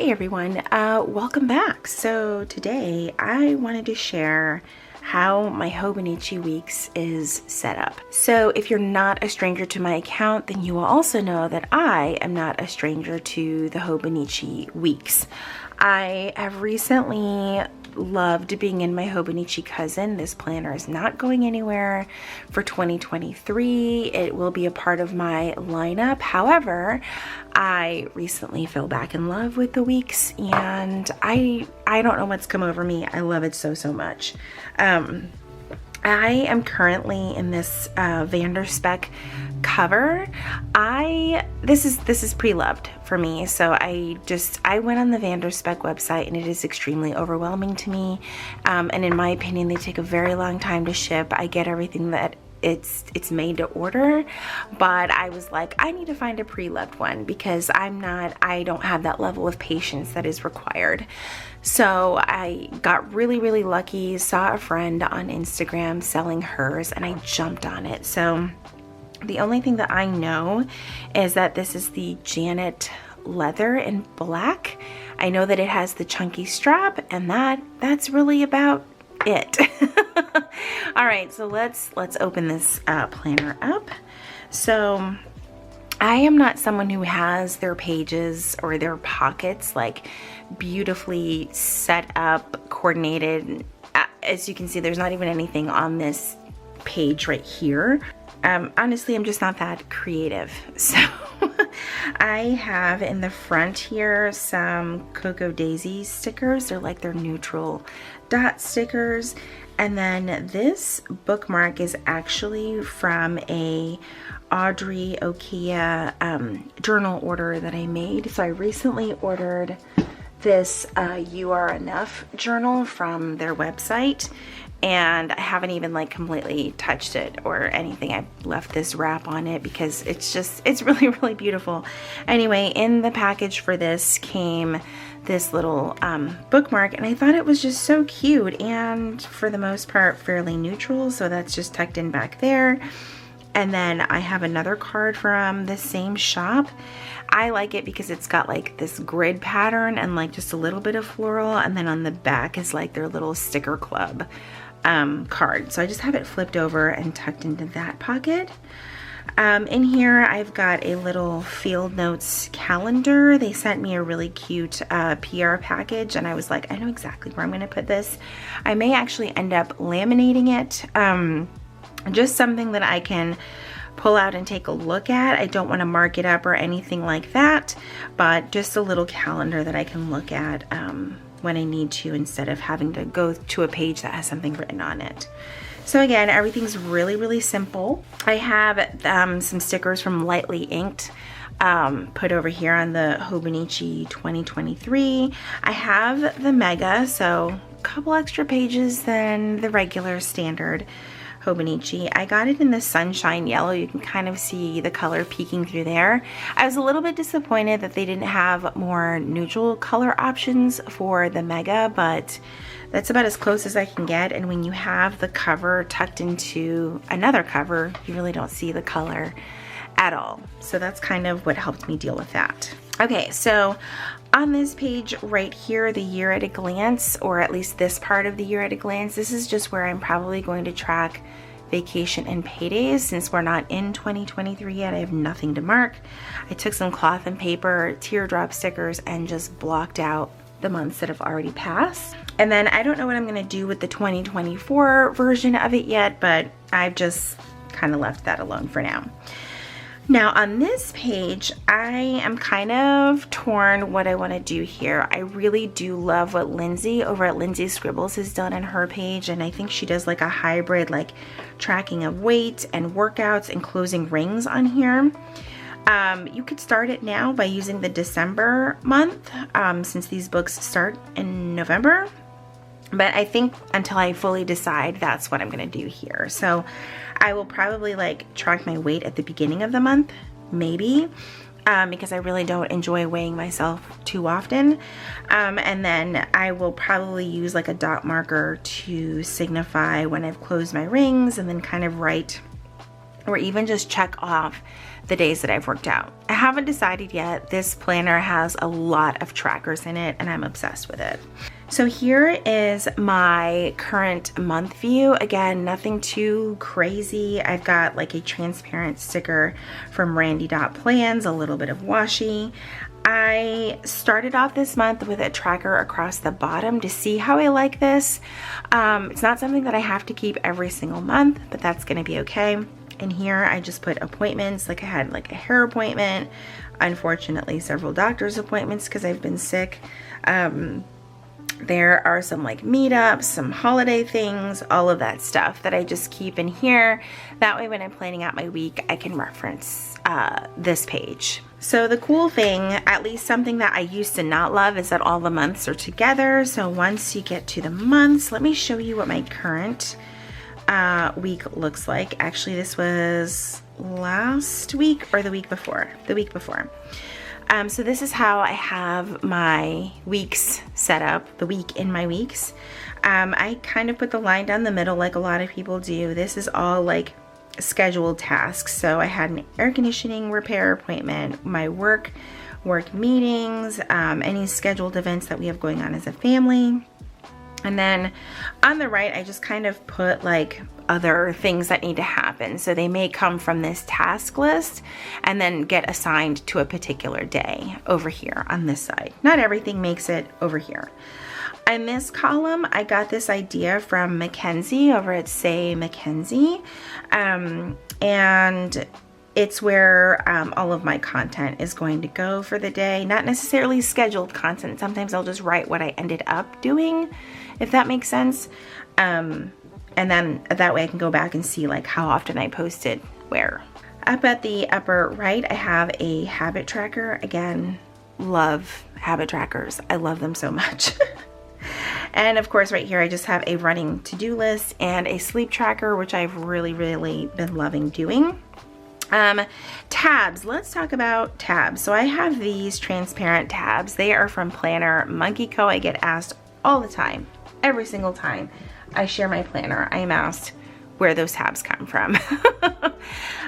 Hey everyone, welcome back. So today I wanted to share how my Hobonichi Weeks is set up. So if you're not a stranger to my account, then you will also know that I am not a stranger to the Hobonichi Weeks. I have recently loved being in my Hobonichi cousin. This planner is not going anywhere for 2023. It will be a part of my lineup. However, I recently fell back in love with the Weeks, and I don't know what's come over me. I love it so much. I am currently in this Vanderspec cover. This is pre-loved for me, so I went on the Vanderspec website and it is extremely overwhelming to me, and in my opinion they take a very long time to ship. I get everything that it's made to order, but I was like, I need to find a pre-loved one because I don't have that level of patience that is required. So I got really lucky, saw a friend on Instagram selling hers, and I jumped on it. So the only thing that I know is that this is the Janet leather in black. I know that it has the chunky strap, and that's really about it. All right, so let's open this planner up. So I am not someone who has their pages or their pockets like beautifully set up, coordinated. As you can see, there's not even anything on this page right here. Honestly, I'm just not that creative. So I have in the front here some Cocoa Daisy stickers. They're neutral dot stickers. And then this bookmark is actually from a Audrey Okia journal order that I made. So I recently ordered this You Are Enough journal from their website, and I haven't even completely touched it or anything. I left this wrap on it because it's really beautiful. Anyway, in the package for this came this little bookmark, and I thought it was just so cute, and for the most part fairly neutral, so that's just tucked in back there. And then I have another card from the same shop. I like it because it's got this grid pattern and just a little bit of floral, and then on the back is their little sticker club card. So I just have it flipped over and tucked into that pocket. In here I've got a little field notes calendar. They sent me a really cute PR package, and I was like, I know exactly where I'm going to put this. I may actually end up laminating it. Just something that I can pull out and take a look at. I don't want to mark it up or anything like that, but just a little calendar that I can look at when I need to, instead of having to go to a page that has something written on it. So again, everything's really simple. I have some stickers from Lightly Inked put over here on the Hobonichi 2023. I have the Mega, so a couple extra pages than the regular standard Hobonichi. I got it in the sunshine yellow. You can kind of see the color peeking through there. I was a little bit disappointed that they didn't have more neutral color options for the Mega, but that's about as close as I can get. And when you have the cover tucked into another cover, you really don't see the color at all. So that's kind of what helped me deal with that. Okay, so on this page right here, the year at a glance, or at least this part of the year at a glance, this is just where I'm probably going to track vacation and paydays. Since we're not in 2023 yet, I have nothing to mark. I took some cloth and paper, teardrop stickers, and just blocked out the months that have already passed. And then I don't know what I'm going to do with the 2024 version of it yet, but I've just kind of left that alone for now. Now on this page, I am kind of torn what I want to do here. I really do love what Lindsay over at Lindsay Scribbles has done on her page, and I think she does a hybrid tracking of weight and workouts and closing rings on here. You could start it now by using the December month, since these books start in November. But I think until I fully decide, that's what I'm going to do here. So I will probably track my weight at the beginning of the month, maybe, because I really don't enjoy weighing myself too often. And then I will probably use a dot marker to signify when I've closed my rings, and then kind of write or even just check off the days that I've worked out. I haven't decided yet. This planner has a lot of trackers in it and I'm obsessed with it. So here is my current month view. Again, nothing too crazy. I've got like a transparent sticker from Randy.plans, a little bit of washi. I started off this month with a tracker across the bottom to see how I like this. It's not something that I have to keep every single month, but that's gonna be okay. And here I just put appointments, like I had like a hair appointment, unfortunately several doctor's appointments because I've been sick. There are some like meetups, some holiday things, all of that stuff that I just keep in here. That way when I'm planning out my week, I can reference this page. So the cool thing, at least something that I used to not love, is that all the months are together. So once you get to the months, let me show you what my current week looks like. Actually, this was last week or the week before? The week before. So this is how I have my weeks set up, the week in my weeks. I kind of put the line down the middle like a lot of people do. This is all like scheduled tasks. So I had an air conditioning repair appointment, my work meetings, any scheduled events that we have going on as a family. And then on the right, I just kind of put like other things that need to happen. So they may come from this task list and then get assigned to a particular day over here on this side. Not everything makes it over here. In this column, I got this idea from Mackenzie over at Say Mackenzie. And it's where all of my content is going to go for the day. Not necessarily scheduled content. Sometimes I'll just write what I ended up doing, if that makes sense. And then that way I can go back and see like how often I posted where. Up at the upper right, I have a habit tracker. Again, love habit trackers. I love them so much. And of course right here, I just have a running to-do list and a sleep tracker, which I've really been loving doing. Tabs, let's talk about tabs. So I have these transparent tabs. They are from Planner Monkey Co. I get asked all the time, every single time I share my planner, I am asked where those tabs come from.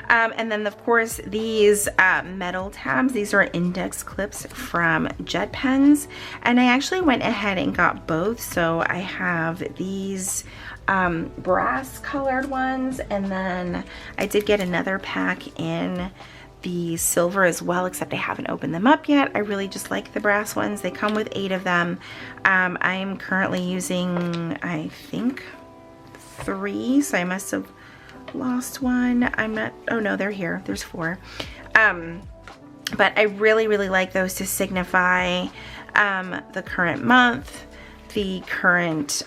And then of course these metal tabs, these are index clips from Jet Pens, and I actually went ahead and got both. So I have these brass colored ones, and then I did get another pack in the silver as well, except I haven't opened them up yet. I really just like the brass ones. They come with 8 of them. I'm currently using, I think, 3, so I must have lost one. I'm not, oh no, they're here. There's 4. But I really like those to signify the current month, the current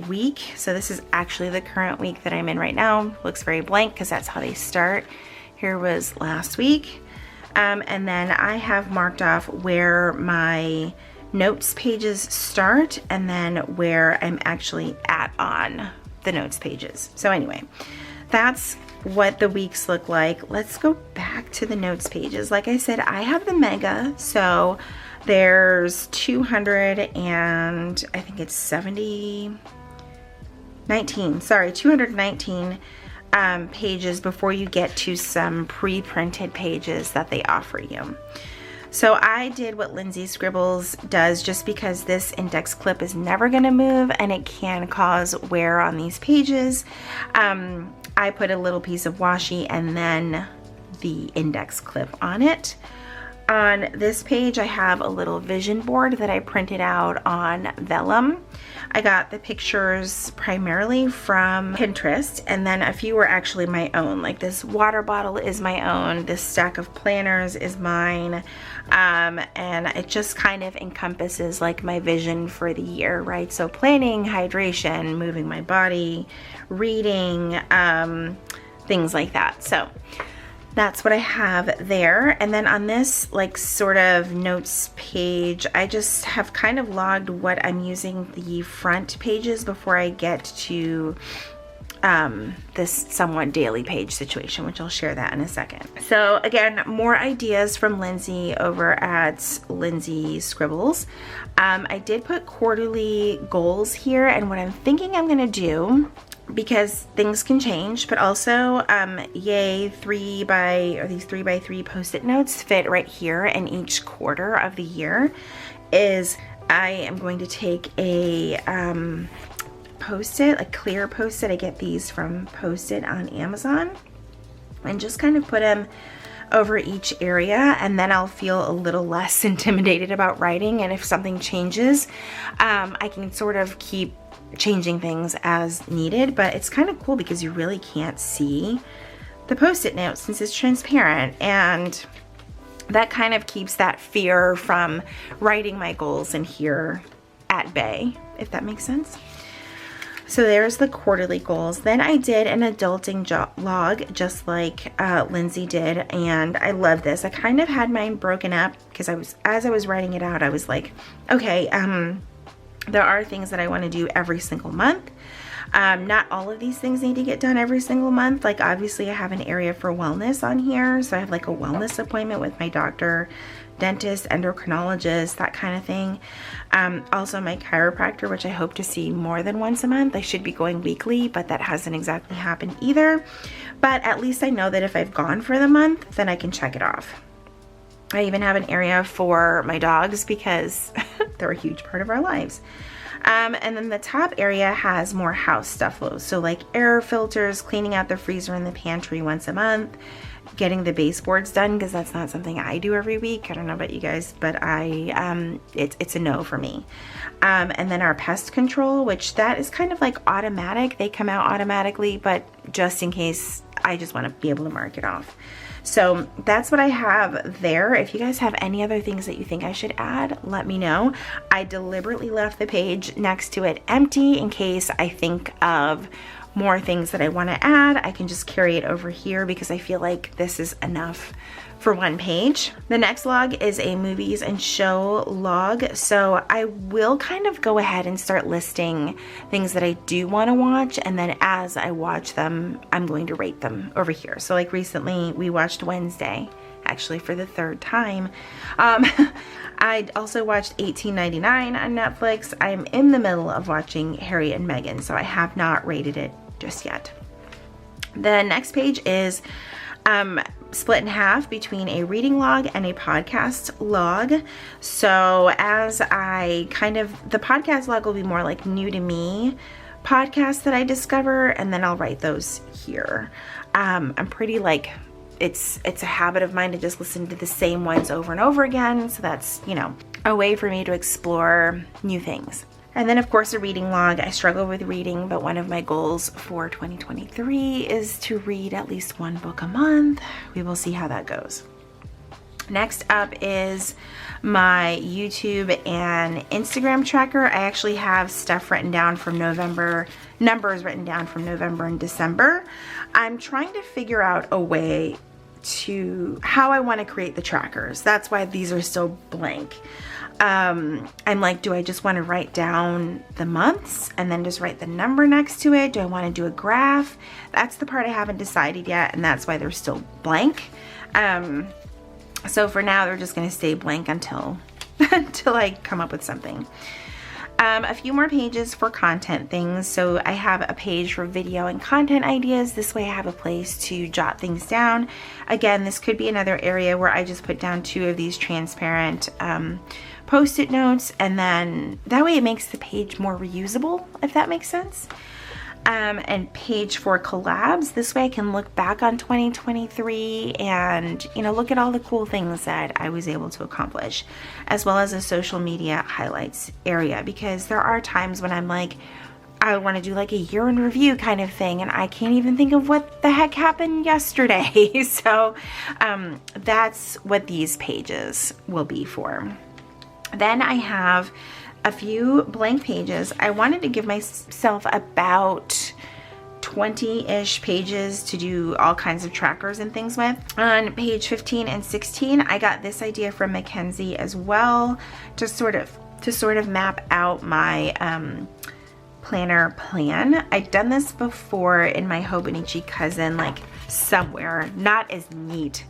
week. So this is actually the current week that I'm in right now. Looks very blank because that's how they start. Here was last week. And then I have marked off where my notes pages start and then where I'm actually at on the notes pages. So anyway, that's what the weeks look like. Let's go back to the notes pages. Like I said, I have the mega, so there's 200 and I think it's 219 pages before you get to some pre-printed pages that they offer you. So I did what Lindsay Scribbles does, just because this index clip is never going to move and it can cause wear on these pages. I put a little piece of washi and then the index clip on it. On this page, I have a little vision board that I printed out on vellum. I got the pictures primarily from Pinterest, and then a few were actually my own. Like this water bottle is my own, this stack of planners is mine, and it just kind of encompasses like my vision for the year, right? So planning, hydration, moving my body, reading, things like that. So that's what I have there. And then on this like sort of notes page, I just have kind of logged what I'm using the front pages before I get to this somewhat daily page situation, which I'll share that in a second. So again, more ideas from Lindsay over at Lindsay Scribbles. I did put quarterly goals here, and what I'm thinking I'm gonna do, because things can change, but also yay, these 3x3 post-it notes fit right here in each quarter of the year, is I am going to take a post-it, a clear post-it. I get these from Post-it on Amazon, and just kind of put them over each area, and then I'll feel a little less intimidated about writing. And if something changes, I can sort of keep changing things as needed. But it's kind of cool because you really can't see the Post-it note since it's transparent, and that kind of keeps that fear from writing my goals in here at bay, if that makes sense. So there's the quarterly goals. Then I did an adulting log, just like Lindsay did, and I love this. I kind of had mine broken up because as I was writing it out, I was like, okay, there are things that I want to do every single month. Not all of these things need to get done every single month. Like obviously I have an area for wellness on here. So I have like a wellness appointment with my doctor, dentist, endocrinologist, that kind of thing. Also my chiropractor, which I hope to see more than once a month. I should be going weekly, but that hasn't exactly happened either. But at least I know that if I've gone for the month, then I can check it off. I even have an area for my dogs because they're a huge part of our lives. And then the top area has more house stuff, so like air filters, cleaning out the freezer and the pantry once a month, getting the baseboards done, because that's not something I do every week. I don't know about you guys, but it's a no for me. And then our pest control, which that is kind of like automatic. They come out automatically, but just in case, I just want to be able to mark it off. So that's what I have there. If you guys have any other things that you think I should add, let me know. I deliberately left the page next to it empty in case I think of more things that I want to add. I can just carry it over here because I feel like this is enough for one page. The next log is a movies and show log. So I will kind of go ahead and start listing things that I do want to watch, and then as I watch them, I'm going to rate them over here. So like recently we watched Wednesday, actually for the third time. I also watched 1899 on Netflix. I'm in the middle of watching Harry and Meghan, so I have not rated it just yet. The next page is split in half between a reading log and a podcast log. So as I the podcast log will be more like new to me podcasts that I discover, and then I'll write those here. I'm pretty like, it's a habit of mine to just listen to the same ones over and over again. So that's, you know, a way for me to explore new things. And then of course a reading log. I struggle with reading, but one of my goals for 2023 is to read at least one book a month. We will see how that goes. Next up is my YouTube and Instagram tracker. I actually have stuff written down from November, numbers written down from November and December. I'm trying to figure out a way to how I want to create the trackers. That's why these are still blank. I'm like, do I just want to write down the months and then just write the number next to it? Do I want to do a graph? That's the part I haven't decided yet, and that's why they're still blank. So for now, they're just going to stay blank until I come up with something. A few more pages for content things. So I have a page for video and content ideas. This way I have a place to jot things down. Again, this could be another area where I just put down 2 of these transparent post-it notes, and then that way it makes the page more reusable, if that makes sense. And page for collabs. This way I can look back on 2023 and, you know, look at all the cool things that I was able to accomplish, as well as a social media highlights area, because there are times when I'm like, I want to do like a year in review kind of thing, and I can't even think of what the heck happened yesterday. So that's what these pages will be for. Then I have a few blank pages. I wanted to give myself about 20-ish pages to do all kinds of trackers and things with. On page 15 and 16, I got this idea from Mackenzie as well, to sort of map out my planner plan. I've done this before in my Hobonichi cousin, like somewhere, not as neat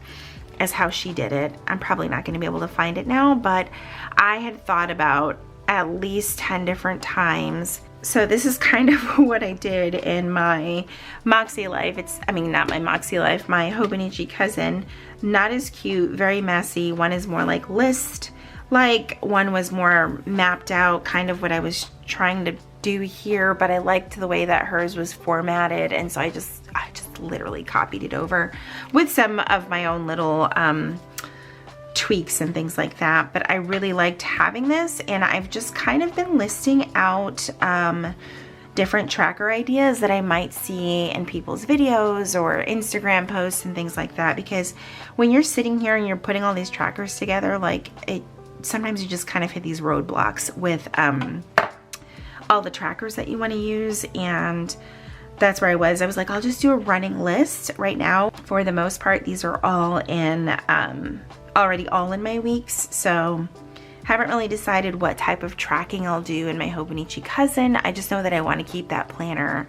as how she did it. I'm probably not going to be able to find it now, but I had thought about at least 10 different times. So this is kind of what I did in my Moxie Life. Not my Moxie Life, my Hobonichi cousin. Not as cute, very messy. One is more like list, like one was more mapped out, kind of what I was trying to do here, but I liked the way that hers was formatted, and so I just literally copied it over with some of my own little tweaks and things like that. But I really liked having this, and I've just kind of been listing out different tracker ideas that I might see in people's videos or Instagram posts and things like that, because when you're sitting here and you're putting all these trackers together, like sometimes you just kind of hit these roadblocks with all the trackers that you want to use. And that's where I was like, I'll just do a running list right now. For the most part, these are all in already all in my weeks, so haven't really decided what type of tracking I'll do in my Hobonichi cousin. I just know that I want to keep that planner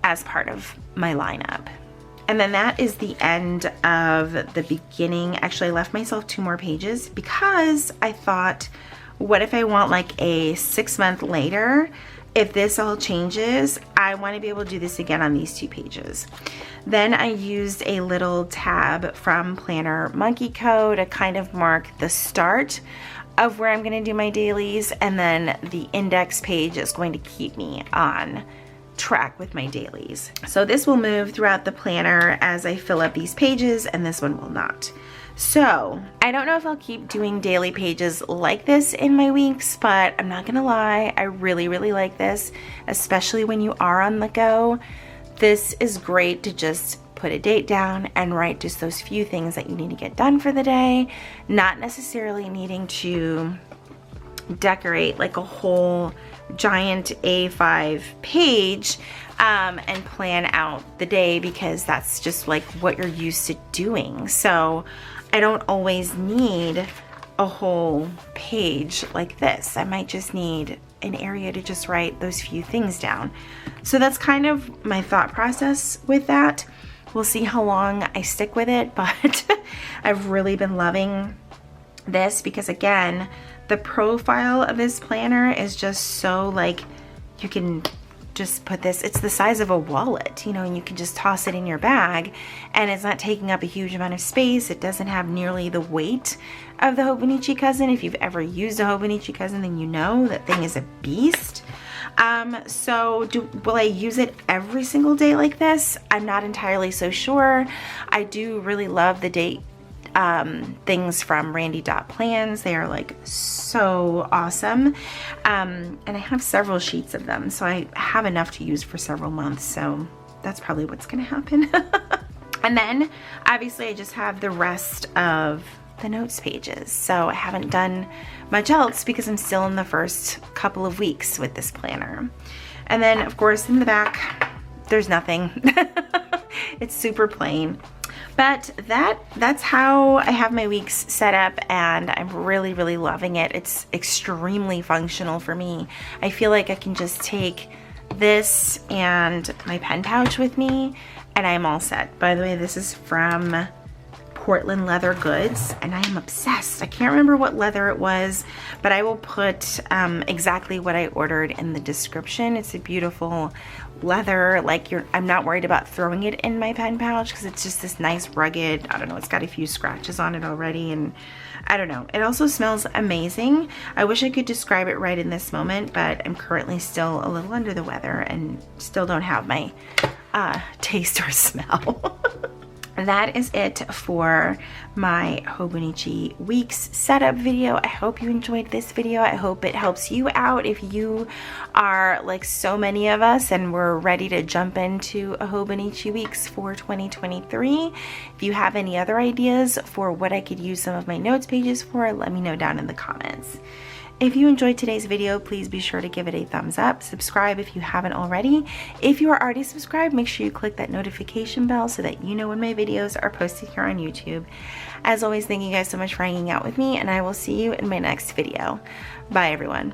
as part of my lineup. And then that is the end of the beginning. Actually, I left myself 2 more pages because I thought, what if I want like a 6 month later? If this all changes, I want to be able to do this again on these 2 pages. Then I used a little tab from Planner Monkey Co. to kind of mark the start of where I'm going to do my dailies, and then the index page is going to keep me on track with my dailies. So this will move throughout the planner as I fill up these pages, and this one will not. So I don't know if I'll keep doing daily pages like this in my weeks, but I'm not gonna lie, I really like this, especially when you are on the go. This is great to just put a date down and write just those few things that you need to get done for the day, not necessarily needing to decorate like a whole giant A5 page and plan out the day, because that's just like what you're used to doing. So I don't always need a whole page like this. I might just need an area to just write those few things down. So that's kind of my thought process with that. We'll see how long I stick with it, but I've really been loving this because, again, the profile of this planner is just so like, you can just put this, it's the size of a wallet, you know, and you can just toss it in your bag and it's not taking up a huge amount of space. It doesn't have nearly the weight of the Hobonichi cousin. If you've ever used a Hobonichi cousin, then you know that thing is a beast. So will I use it every single day like this? I'm not entirely so sure. I do really love the date things from Randy.Plans. They are like so awesome. And I have several sheets of them, so I have enough to use for several months. So that's probably what's gonna happen. And then obviously I just have the rest of the notes pages. So I haven't done much else because I'm still in the first couple of weeks with this planner. And then of course in the back, there's nothing. It's super plain. But that's how I have my weeks set up, and I'm really loving it. It's extremely functional for me. I feel like I can just take this and my pen pouch with me and I'm all set. By the way, this is from Portland Leather Goods, and I am obsessed. I can't remember what leather it was, but I will put exactly what I ordered in the description. It's a beautiful leather, like I'm not worried about throwing it in my pen pouch because it's just this nice rugged, I don't know, it's got a few scratches on it already, and I don't know. It also smells amazing. I wish I could describe it right in this moment, but I'm currently still a little under the weather and still don't have my taste or smell. That is it for my Hobonichi Weeks setup video. I hope you enjoyed this video. I hope it helps you out if you are like so many of us and we're ready to jump into a Hobonichi Weeks for 2023. If you have any other ideas for what I could use some of my notes pages for, let me know down in the comments. If you enjoyed today's video, please be sure to give it a thumbs up. Subscribe if you haven't already. If you are already subscribed, make sure you click that notification bell so that you know when my videos are posted here on YouTube. As always, thank you guys so much for hanging out with me, and I will see you in my next video. Bye, everyone.